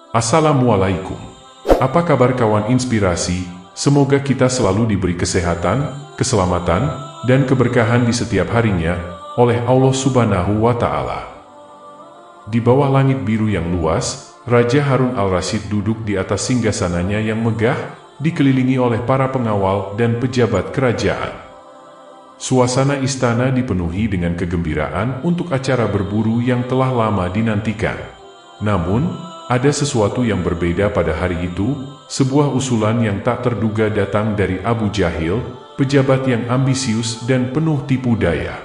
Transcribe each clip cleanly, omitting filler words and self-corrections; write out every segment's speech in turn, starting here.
Assalamualaikum. Apa kabar kawan inspirasi? Semoga kita selalu diberi kesehatan, keselamatan, dan keberkahan di setiap harinya oleh Allah Subhanahu wa Ta'ala. Di bawah langit biru yang luas, Raja Harun al-Rasyid duduk di atas singgasananya yang megah, dikelilingi oleh para pengawal dan pejabat kerajaan. Suasana istana dipenuhi dengan kegembiraan untuk acara berburu yang telah lama dinantikan. Namun, ada sesuatu yang berbeda pada hari itu, sebuah usulan yang tak terduga datang dari Abu Jahil, pejabat yang ambisius dan penuh tipu daya.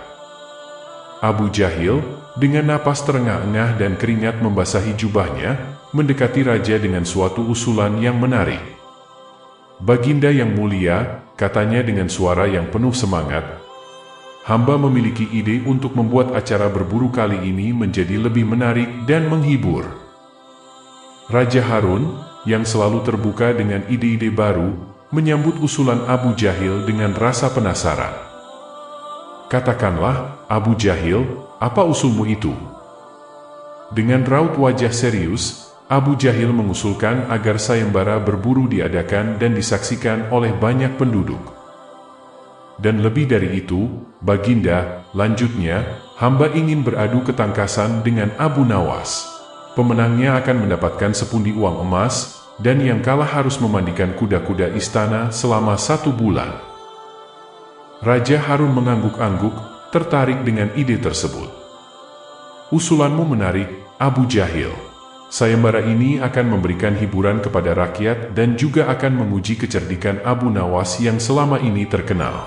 Abu Jahil, dengan napas terengah-engah dan keringat membasahi jubahnya, mendekati raja dengan suatu usulan yang menarik. "Baginda yang mulia," katanya dengan suara yang penuh semangat, "hamba memiliki ide untuk membuat acara berburu kali ini menjadi lebih menarik dan menghibur." Raja Harun, yang selalu terbuka dengan ide-ide baru, menyambut usulan Abu Jahil dengan rasa penasaran. "Katakanlah, Abu Jahil, apa usulmu itu?" Dengan raut wajah serius, Abu Jahil mengusulkan agar sayembara berburu diadakan dan disaksikan oleh banyak penduduk. "Dan lebih dari itu, Baginda," lanjutnya, "hamba ingin beradu ketangkasan dengan Abu Nawas. Pemenangnya akan mendapatkan sepundi uang emas, dan yang kalah harus memandikan kuda-kuda istana selama 1 bulan." Raja Harun mengangguk-angguk, tertarik dengan ide tersebut. "Usulanmu menarik, Abu Jahil. Sayembara ini akan memberikan hiburan kepada rakyat dan juga akan menguji kecerdikan Abu Nawas yang selama ini terkenal."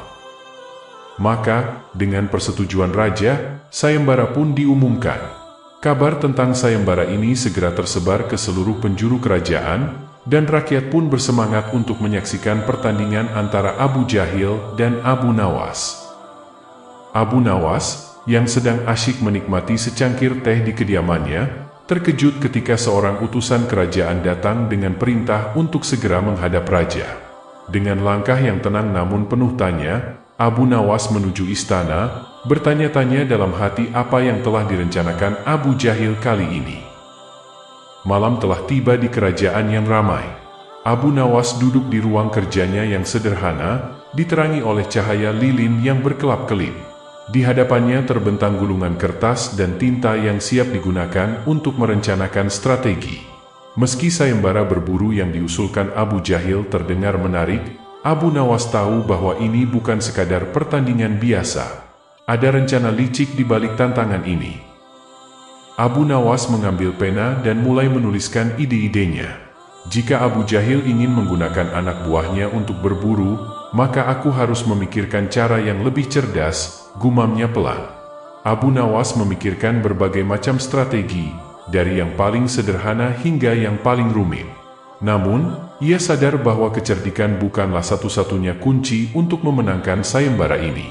Maka, dengan persetujuan raja, sayembara pun diumumkan. Kabar tentang sayembara ini segera tersebar ke seluruh penjuru kerajaan, dan rakyat pun bersemangat untuk menyaksikan pertandingan antara Abu Jahil dan Abu Nawas. Abu Nawas, yang sedang asyik menikmati secangkir teh di kediamannya, terkejut ketika seorang utusan kerajaan datang dengan perintah untuk segera menghadap raja. Dengan langkah yang tenang namun penuh tanya, Abu Nawas menuju istana, bertanya-tanya dalam hati apa yang telah direncanakan Abu Jahil kali ini. Malam telah tiba di kerajaan yang ramai. Abu Nawas duduk di ruang kerjanya yang sederhana, diterangi oleh cahaya lilin yang berkelap-kelip. Di hadapannya terbentang gulungan kertas dan tinta yang siap digunakan untuk merencanakan strategi. Meski sayembara berburu yang diusulkan Abu Jahil terdengar menarik, Abu Nawas tahu bahwa ini bukan sekadar pertandingan biasa. Ada rencana licik di balik tantangan ini. Abu Nawas mengambil pena dan mulai menuliskan ide-idenya. "Jika Abu Jahil ingin menggunakan anak buahnya untuk berburu, maka aku harus memikirkan cara yang lebih cerdas," gumamnya pelan. Abu Nawas memikirkan berbagai macam strategi, dari yang paling sederhana hingga yang paling rumit. Namun, ia sadar bahwa kecerdikan bukanlah satu-satunya kunci untuk memenangkan sayembara ini.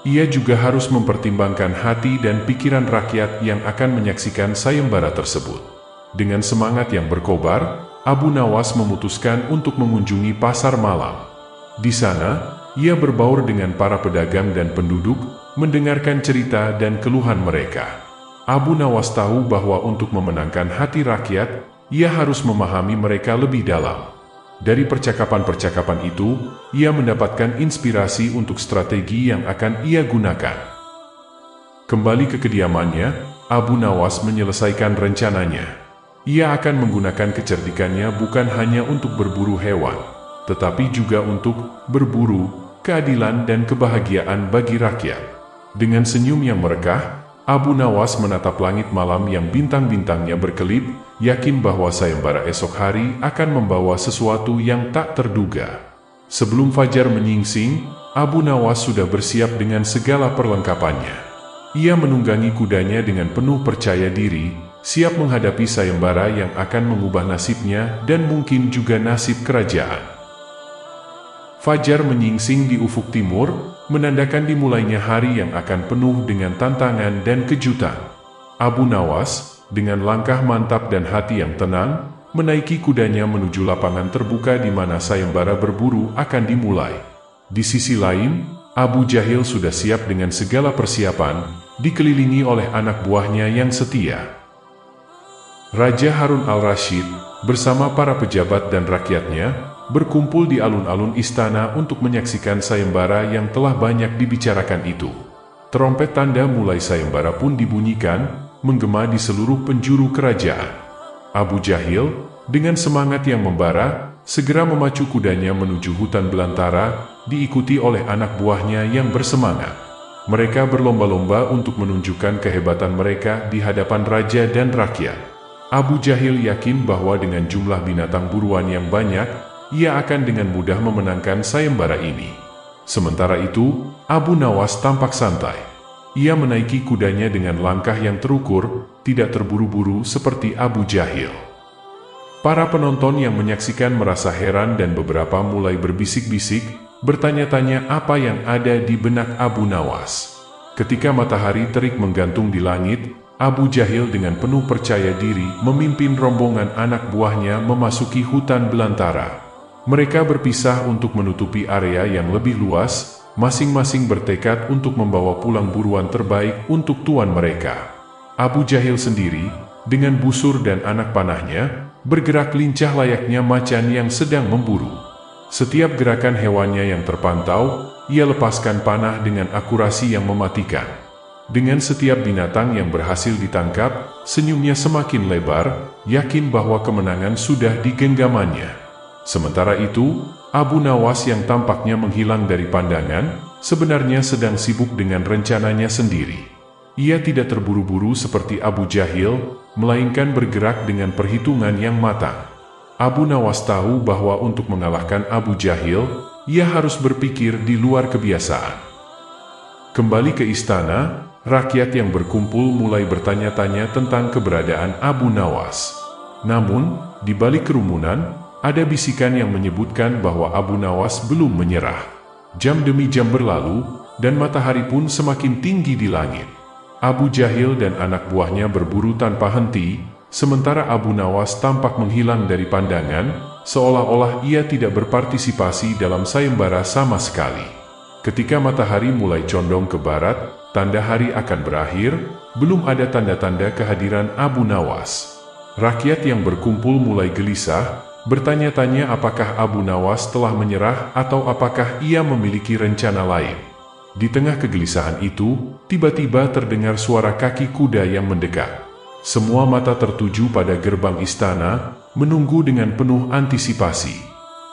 Ia juga harus mempertimbangkan hati dan pikiran rakyat yang akan menyaksikan sayembara tersebut. Dengan semangat yang berkobar, Abu Nawas memutuskan untuk mengunjungi pasar malam. Di sana, ia berbaur dengan para pedagang dan penduduk, mendengarkan cerita dan keluhan mereka. Abu Nawas tahu bahwa untuk memenangkan hati rakyat, ia harus memahami mereka lebih dalam. Dari percakapan-percakapan itu, ia mendapatkan inspirasi untuk strategi yang akan ia gunakan. Kembali ke kediamannya, Abu Nawas menyelesaikan rencananya. Ia akan menggunakan kecerdikannya bukan hanya untuk berburu hewan, tetapi juga untuk berburu keadilan dan kebahagiaan bagi rakyat. Dengan senyum yang merekah, Abu Nawas menatap langit malam yang bintang-bintangnya berkelip, yakin bahwa sayembara esok hari akan membawa sesuatu yang tak terduga. Sebelum fajar menyingsing, Abu Nawas sudah bersiap dengan segala perlengkapannya. Ia menunggangi kudanya dengan penuh percaya diri, siap menghadapi sayembara yang akan mengubah nasibnya dan mungkin juga nasib kerajaan. Fajar menyingsing di ufuk timur, menandakan dimulainya hari yang akan penuh dengan tantangan dan kejutan. Abu Nawas, dengan langkah mantap dan hati yang tenang, menaiki kudanya menuju lapangan terbuka di mana sayembara berburu akan dimulai. Di sisi lain, Abu Jahil sudah siap dengan segala persiapan, dikelilingi oleh anak buahnya yang setia. Raja Harun al-Rasyid, bersama para pejabat dan rakyatnya, berkumpul di alun-alun istana untuk menyaksikan sayembara yang telah banyak dibicarakan itu. Trompet tanda mulai sayembara pun dibunyikan, menggema di seluruh penjuru kerajaan. Abu Jahil, dengan semangat yang membara, segera memacu kudanya menuju hutan belantara, diikuti oleh anak buahnya yang bersemangat. Mereka berlomba-lomba untuk menunjukkan kehebatan mereka di hadapan raja dan rakyat. Abu Jahil yakin bahwa dengan jumlah binatang buruan yang banyak, ia akan dengan mudah memenangkan sayembara ini. Sementara itu, Abu Nawas tampak santai. Ia menaiki kudanya dengan langkah yang terukur, tidak terburu-buru seperti Abu Jahil. Para penonton yang menyaksikan merasa heran dan beberapa mulai berbisik-bisik, bertanya-tanya apa yang ada di benak Abu Nawas. Ketika matahari terik menggantung di langit, Abu Jahil dengan penuh percaya diri memimpin rombongan anak buahnya memasuki hutan belantara. Mereka berpisah untuk menutupi area yang lebih luas, masing-masing bertekad untuk membawa pulang buruan terbaik untuk tuan mereka. Abu Jahil sendiri, dengan busur dan anak panahnya, bergerak lincah layaknya macan yang sedang memburu. Setiap gerakan hewannya yang terpantau, ia lepaskan panah dengan akurasi yang mematikan. Dengan setiap binatang yang berhasil ditangkap, senyumnya semakin lebar, yakin bahwa kemenangan sudah di genggamannya. Sementara itu, Abu Nawas yang tampaknya menghilang dari pandangan, sebenarnya sedang sibuk dengan rencananya sendiri. Ia tidak terburu-buru seperti Abu Jahil, melainkan bergerak dengan perhitungan yang matang. Abu Nawas tahu bahwa untuk mengalahkan Abu Jahil, ia harus berpikir di luar kebiasaan. Kembali ke istana, rakyat yang berkumpul mulai bertanya-tanya tentang keberadaan Abu Nawas. Namun, di balik kerumunan, ada bisikan yang menyebutkan bahwa Abu Nawas belum menyerah. Jam demi jam berlalu, dan matahari pun semakin tinggi di langit. Abu Jahil dan anak buahnya berburu tanpa henti, sementara Abu Nawas tampak menghilang dari pandangan, seolah-olah ia tidak berpartisipasi dalam sayembara sama sekali. Ketika matahari mulai condong ke barat, tanda hari akan berakhir, belum ada tanda-tanda kehadiran Abu Nawas. Rakyat yang berkumpul mulai gelisah, bertanya-tanya apakah Abu Nawas telah menyerah atau apakah ia memiliki rencana lain. Di tengah kegelisahan itu, tiba-tiba terdengar suara kaki kuda yang mendekat. Semua mata tertuju pada gerbang istana, menunggu dengan penuh antisipasi.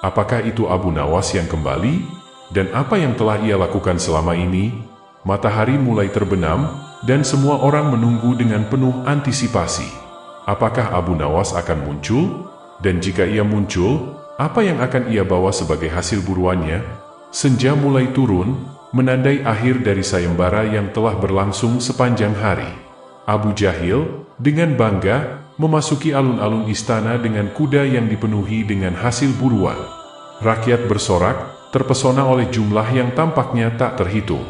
Apakah itu Abu Nawas yang kembali? Dan apa yang telah ia lakukan selama ini? Matahari mulai terbenam, dan semua orang menunggu dengan penuh antisipasi. Apakah Abu Nawas akan muncul? Dan jika ia muncul, apa yang akan ia bawa sebagai hasil buruannya? Senja mulai turun, menandai akhir dari sayembara yang telah berlangsung sepanjang hari. Abu Jahil, dengan bangga, memasuki alun-alun istana dengan kuda yang dipenuhi dengan hasil buruan. Rakyat bersorak, terpesona oleh jumlah yang tampaknya tak terhitung.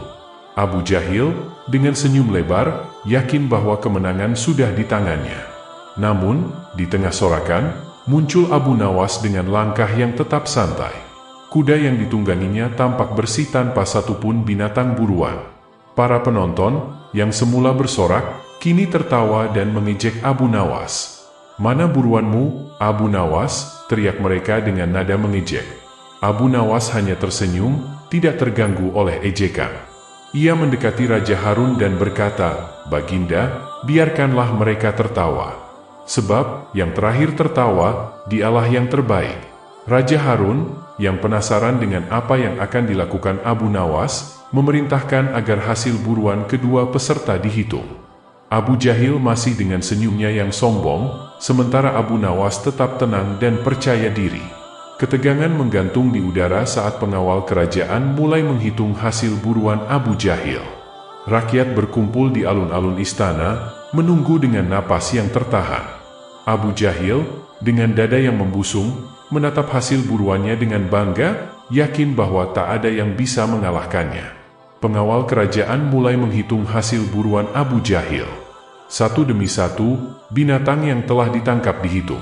Abu Jahil, dengan senyum lebar, yakin bahwa kemenangan sudah di tangannya. Namun, di tengah sorakan, muncul Abu Nawas dengan langkah yang tetap santai. Kuda yang ditungganginya tampak bersih tanpa satupun binatang buruan. Para penonton, yang semula bersorak, kini tertawa dan mengejek Abu Nawas. "Mana buruanmu, Abu Nawas?" teriak mereka dengan nada mengejek. Abu Nawas hanya tersenyum, tidak terganggu oleh ejekan. Ia mendekati Raja Harun dan berkata, "Baginda, biarkanlah mereka tertawa. Sebab, yang terakhir tertawa, dialah yang terbaik." Raja Harun, yang penasaran dengan apa yang akan dilakukan Abu Nawas, memerintahkan agar hasil buruan kedua peserta dihitung. Abu Jahil masih dengan senyumnya yang sombong, sementara Abu Nawas tetap tenang dan percaya diri. Ketegangan menggantung di udara saat pengawal kerajaan mulai menghitung hasil buruan Abu Jahil. Rakyat berkumpul di alun-alun istana, menunggu dengan napas yang tertahan. Abu Jahil, dengan dada yang membusung, menatap hasil buruannya dengan bangga, yakin bahwa tak ada yang bisa mengalahkannya. Pengawal kerajaan mulai menghitung hasil buruan Abu Jahil. Satu demi satu, binatang yang telah ditangkap dihitung.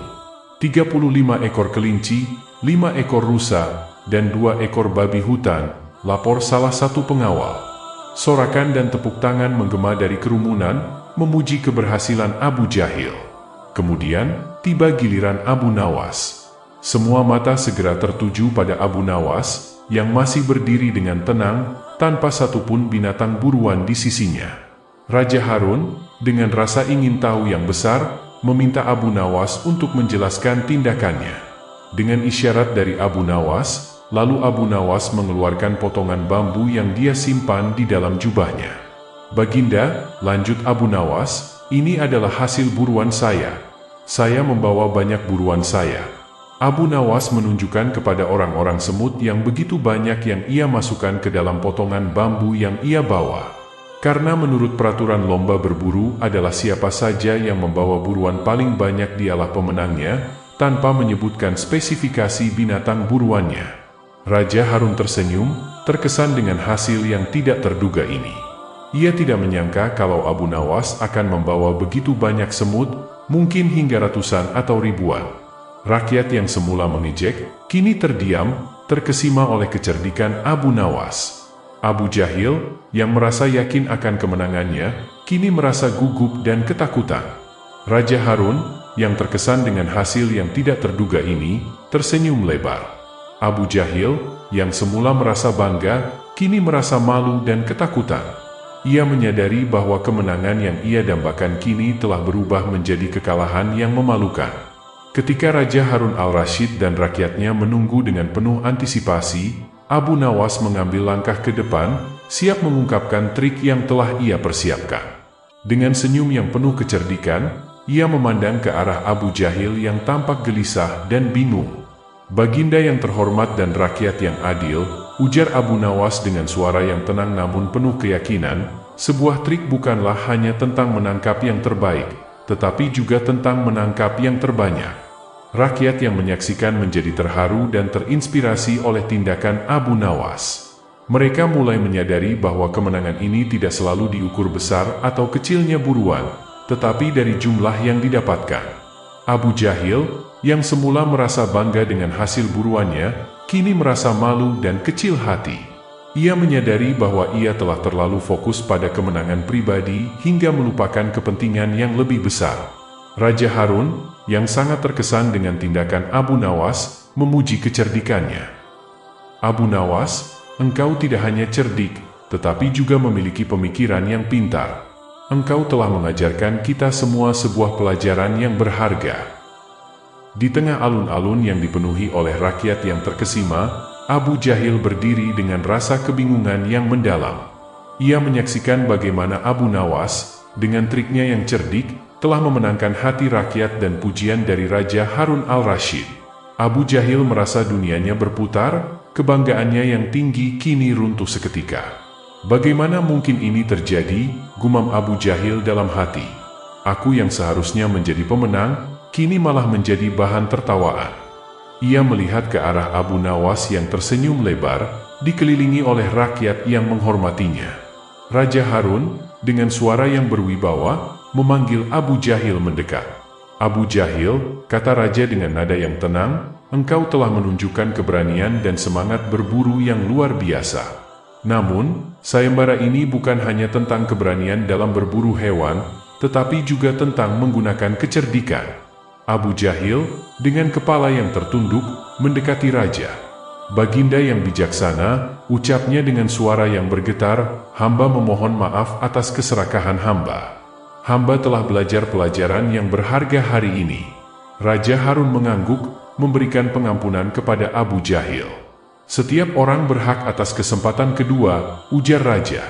35 ekor kelinci, 5 ekor rusa, dan 2 ekor babi hutan, lapor salah satu pengawal. Sorakan dan tepuk tangan menggema dari kerumunan, memuji keberhasilan Abu Jahil. Kemudian, tiba giliran Abu Nawas. Semua mata segera tertuju pada Abu Nawas, yang masih berdiri dengan tenang, tanpa satupun binatang buruan di sisinya. Raja Harun, dengan rasa ingin tahu yang besar, meminta Abu Nawas untuk menjelaskan tindakannya. Dengan isyarat dari Abu Nawas, lalu Abu Nawas mengeluarkan potongan bambu yang dia simpan di dalam jubahnya. "Baginda," lanjut Abu Nawas, "ini adalah hasil buruan saya. Saya membawa banyak buruan saya." Abu Nawas menunjukkan kepada orang-orang semut yang begitu banyak yang ia masukkan ke dalam potongan bambu yang ia bawa. Karena menurut peraturan lomba berburu adalah siapa saja yang membawa buruan paling banyak dialah pemenangnya, tanpa menyebutkan spesifikasi binatang buruannya. Raja Harun tersenyum, terkesan dengan hasil yang tidak terduga ini. Ia tidak menyangka kalau Abu Nawas akan membawa begitu banyak semut, mungkin hingga ratusan atau ribuan. Rakyat yang semula mengejek, kini terdiam, terkesima oleh kecerdikan Abu Nawas. Abu Jahil, yang merasa yakin akan kemenangannya, kini merasa gugup dan ketakutan. Raja Harun, yang terkesan dengan hasil yang tidak terduga ini, tersenyum lebar. Abu Jahil, yang semula merasa bangga, kini merasa malu dan ketakutan. Ia menyadari bahwa kemenangan yang ia dambakan kini telah berubah menjadi kekalahan yang memalukan. Ketika Raja Harun al-Rashid dan rakyatnya menunggu dengan penuh antisipasi, Abu Nawas mengambil langkah ke depan, siap mengungkapkan trik yang telah ia persiapkan. Dengan senyum yang penuh kecerdikan, ia memandang ke arah Abu Jahil yang tampak gelisah dan bingung. "Baginda yang terhormat dan rakyat yang adil," ujar Abu Nawas dengan suara yang tenang namun penuh keyakinan, "sebuah trik bukanlah hanya tentang menangkap yang terbaik, tetapi juga tentang menangkap yang terbanyak." Rakyat yang menyaksikan menjadi terharu dan terinspirasi oleh tindakan Abu Nawas. Mereka mulai menyadari bahwa kemenangan ini tidak selalu diukur besar atau kecilnya buruan, tetapi dari jumlah yang didapatkan. Abu Jahil, yang semula merasa bangga dengan hasil buruannya, kini merasa malu dan kecil hati. Ia menyadari bahwa ia telah terlalu fokus pada kemenangan pribadi hingga melupakan kepentingan yang lebih besar. Raja Harun, yang sangat terkesan dengan tindakan Abu Nawas, memuji kecerdikannya. "Abu Nawas, engkau tidak hanya cerdik, tetapi juga memiliki pemikiran yang pintar. Engkau telah mengajarkan kita semua sebuah pelajaran yang berharga." Di tengah alun-alun yang dipenuhi oleh rakyat yang terkesima, Abu Jahil berdiri dengan rasa kebingungan yang mendalam. Ia menyaksikan bagaimana Abu Nawas, dengan triknya yang cerdik, telah memenangkan hati rakyat dan pujian dari Raja Harun al-Rashid. Abu Jahil merasa dunianya berputar, kebanggaannya yang tinggi kini runtuh seketika. "Bagaimana mungkin ini terjadi?" gumam Abu Jahil dalam hati. "Aku yang seharusnya menjadi pemenang, kini malah menjadi bahan tertawaan." Ia melihat ke arah Abu Nawas yang tersenyum lebar, dikelilingi oleh rakyat yang menghormatinya. Raja Harun, dengan suara yang berwibawa, memanggil Abu Jahil mendekat. "Abu Jahil," kata Raja dengan nada yang tenang, "engkau telah menunjukkan keberanian dan semangat berburu yang luar biasa. Namun, sayembara ini bukan hanya tentang keberanian dalam berburu hewan, tetapi juga tentang menggunakan kecerdikan." Abu Jahil, dengan kepala yang tertunduk, mendekati Raja. "Baginda yang bijaksana," ucapnya dengan suara yang bergetar, "hamba memohon maaf atas keserakahan hamba. Hamba telah belajar pelajaran yang berharga hari ini." Raja Harun mengangguk, memberikan pengampunan kepada Abu Jahil. "Setiap orang berhak atas kesempatan kedua," ujar Raja.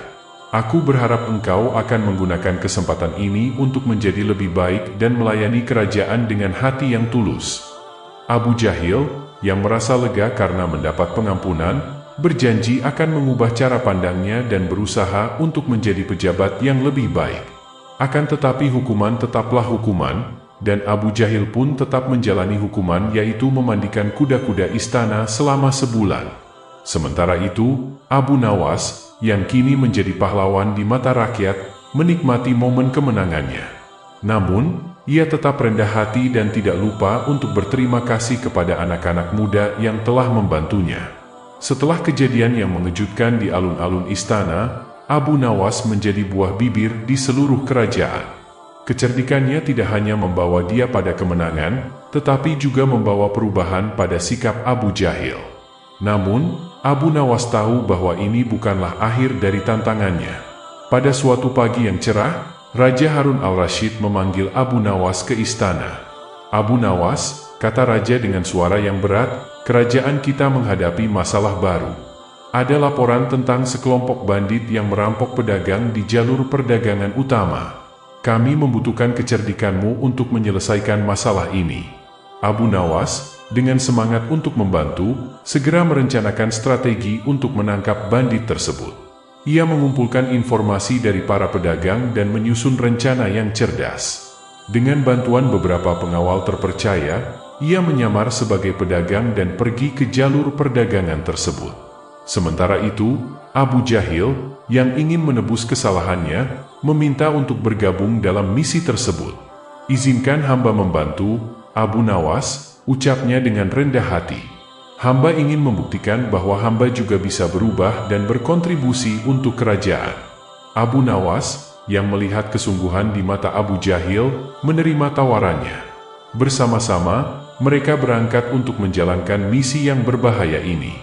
"Aku berharap engkau akan menggunakan kesempatan ini untuk menjadi lebih baik dan melayani kerajaan dengan hati yang tulus." Abu Jahil, yang merasa lega karena mendapat pengampunan, berjanji akan mengubah cara pandangnya dan berusaha untuk menjadi pejabat yang lebih baik. Akan tetapi hukuman tetaplah hukuman, dan Abu Jahil pun tetap menjalani hukuman yaitu memandikan kuda-kuda istana selama sebulan. Sementara itu, Abu Nawas, yang kini menjadi pahlawan di mata rakyat, menikmati momen kemenangannya. Namun, ia tetap rendah hati dan tidak lupa untuk berterima kasih kepada anak-anak muda yang telah membantunya. Setelah kejadian yang mengejutkan di alun-alun istana, Abu Nawas menjadi buah bibir di seluruh kerajaan. Kecerdikannya tidak hanya membawa dia pada kemenangan, tetapi juga membawa perubahan pada sikap Abu Jahil. Namun, Abu Nawas tahu bahwa ini bukanlah akhir dari tantangannya. Pada suatu pagi yang cerah, Raja Harun al-Rashid memanggil Abu Nawas ke istana. "Abu Nawas," kata Raja dengan suara yang berat, "kerajaan kita menghadapi masalah baru. Ada laporan tentang sekelompok bandit yang merampok pedagang di jalur perdagangan utama. Kami membutuhkan kecerdikanmu untuk menyelesaikan masalah ini." Abu Nawas, dengan semangat untuk membantu, segera merencanakan strategi untuk menangkap bandit tersebut. Ia mengumpulkan informasi dari para pedagang dan menyusun rencana yang cerdas. Dengan bantuan beberapa pengawal terpercaya, ia menyamar sebagai pedagang dan pergi ke jalur perdagangan tersebut. Sementara itu, Abu Jahil, yang ingin menebus kesalahannya, meminta untuk bergabung dalam misi tersebut. "Izinkan hamba membantu, Abu Nawas," ucapnya dengan rendah hati. "Hamba ingin membuktikan bahwa hamba juga bisa berubah dan berkontribusi untuk kerajaan." Abu Nawas, yang melihat kesungguhan di mata Abu Jahil, menerima tawarannya. Bersama-sama, mereka berangkat untuk menjalankan misi yang berbahaya ini.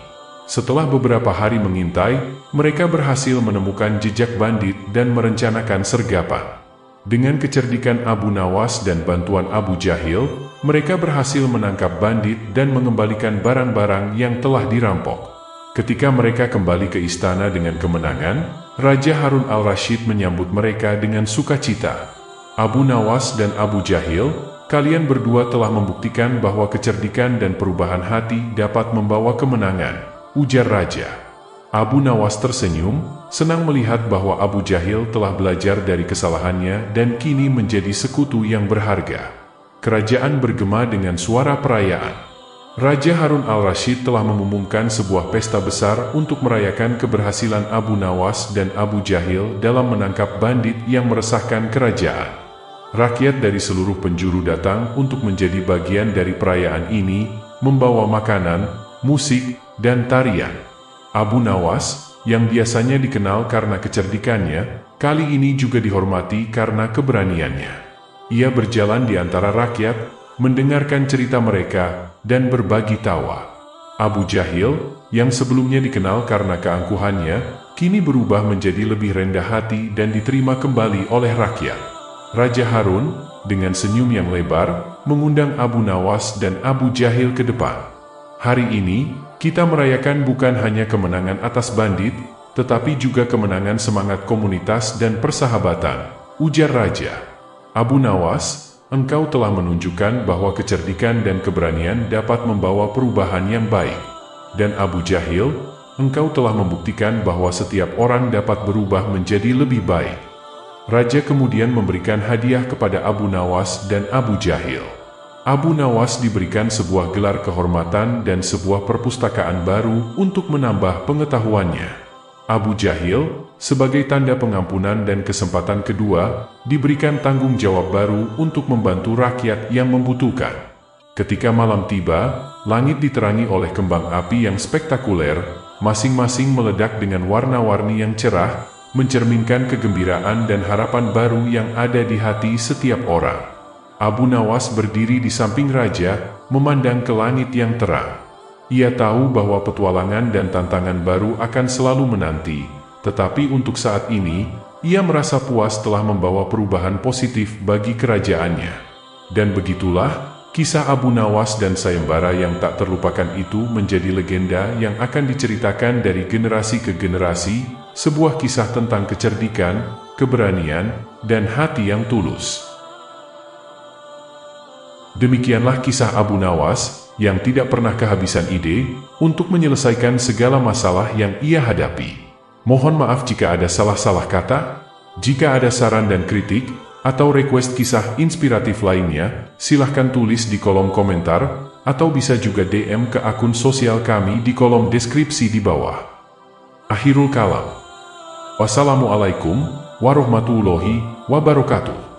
Setelah beberapa hari mengintai, mereka berhasil menemukan jejak bandit dan merencanakan sergapan. Dengan kecerdikan Abu Nawas dan bantuan Abu Jahil, mereka berhasil menangkap bandit dan mengembalikan barang-barang yang telah dirampok. Ketika mereka kembali ke istana dengan kemenangan, Raja Harun al-Rashid menyambut mereka dengan sukacita. "Abu Nawas dan Abu Jahil, kalian berdua telah membuktikan bahwa kecerdikan dan perubahan hati dapat membawa kemenangan," ujar Raja. Abu Nawas tersenyum, senang melihat bahwa Abu Jahil telah belajar dari kesalahannya dan kini menjadi sekutu yang berharga. Kerajaan bergema dengan suara perayaan. Raja Harun al-Rashid telah mengumumkan sebuah pesta besar untuk merayakan keberhasilan Abu Nawas dan Abu Jahil dalam menangkap bandit yang meresahkan kerajaan. Rakyat dari seluruh penjuru datang untuk menjadi bagian dari perayaan ini, membawa makanan, musik, dan tarian. Abu Nawas, yang biasanya dikenal karena kecerdikannya, kali ini juga dihormati karena keberaniannya. Ia berjalan di antara rakyat, mendengarkan cerita mereka, dan berbagi tawa. Abu Jahil, yang sebelumnya dikenal karena keangkuhannya, kini berubah menjadi lebih rendah hati dan diterima kembali oleh rakyat. Raja Harun, dengan senyum yang lebar, mengundang Abu Nawas dan Abu Jahil ke depan. "Hari ini, kita merayakan bukan hanya kemenangan atas bandit, tetapi juga kemenangan semangat komunitas dan persahabatan," ujar Raja. "Abu Nawas, engkau telah menunjukkan bahwa kecerdikan dan keberanian dapat membawa perubahan yang baik. Dan Abu Jahil, engkau telah membuktikan bahwa setiap orang dapat berubah menjadi lebih baik." Raja kemudian memberikan hadiah kepada Abu Nawas dan Abu Jahil. Abu Nawas diberikan sebuah gelar kehormatan dan sebuah perpustakaan baru untuk menambah pengetahuannya. Abu Jahil, sebagai tanda pengampunan dan kesempatan kedua, diberikan tanggung jawab baru untuk membantu rakyat yang membutuhkan. Ketika malam tiba, langit diterangi oleh kembang api yang spektakuler, masing-masing meledak dengan warna-warni yang cerah, mencerminkan kegembiraan dan harapan baru yang ada di hati setiap orang. Abu Nawas berdiri di samping raja, memandang ke langit yang terang. Ia tahu bahwa petualangan dan tantangan baru akan selalu menanti, tetapi untuk saat ini, ia merasa puas telah membawa perubahan positif bagi kerajaannya. Dan begitulah, kisah Abu Nawas dan sayembara yang tak terlupakan itu menjadi legenda yang akan diceritakan dari generasi ke generasi, sebuah kisah tentang kecerdikan, keberanian, dan hati yang tulus. Demikianlah kisah Abu Nawas, yang tidak pernah kehabisan ide, untuk menyelesaikan segala masalah yang ia hadapi. Mohon maaf jika ada salah-salah kata. Jika ada saran dan kritik, atau request kisah inspiratif lainnya, silahkan tulis di kolom komentar, atau bisa juga DM ke akun sosial kami di kolom deskripsi di bawah. Akhirul kalam. Wassalamualaikum warahmatullahi wabarakatuh.